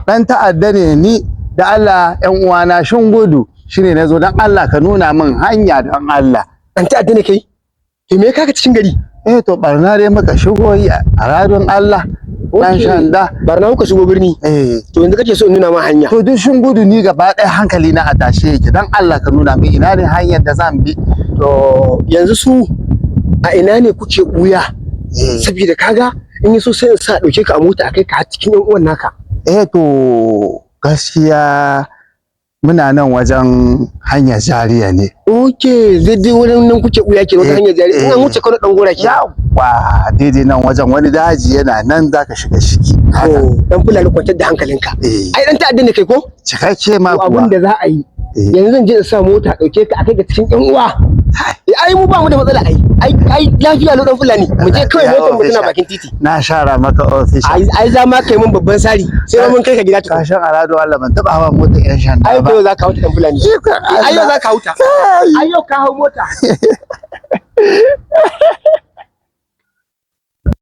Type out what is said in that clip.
dan ta'adda ne ni da Allah ƴan uwana shin gudu shine nazo dan Allah ka nuna min hanya dan Allah. Dan ta'adda ne kai? To me ka cikin gari? To barna dai maka shigo yi a radon Allah. Dan shanda. Barna muka shigo birni. To yanzu kake so in nuna ma hanya. To duk shin gudu ni gaba ɗaya hankali na a tashe yake dan Allah ka nuna min ina ne hanyar da zan bi. To yanzu su a ina ne kuke buya? Saboda kaga in yi so sai in sa dauke ka a mota akai ka cikin yan uwan naka. To gaskiya muna nan wajen hanyar Jariya ne. Zai dai wurin nan kuke buya ke wata hanyar Jariya. In an wuce Kano dan gora ke. Yawa daidai nan wajen wani daji yana nan zaka shiga shiki. Dan Fulani kwantar da hankalinka. Ai dan ta'adda ne kai ko? Cikakke ma kuwa. Abin da za a yi. Yanzu zan je in sa mota dauke ka akai ga cikin yan uwa. Ai mu ba mu da matsala ai lafiya lo dan Fulani mu je kawai motar mu tana bakin titi. Na shara maka office. Ai za ma kai mun babban sari sai mun kai ka gida ka shan arado Allah ban taba hawa motar yan shanda ba. Ai to za ka huta dan Fulani. Ai yau za ka huta. Ai yau ka hau mota.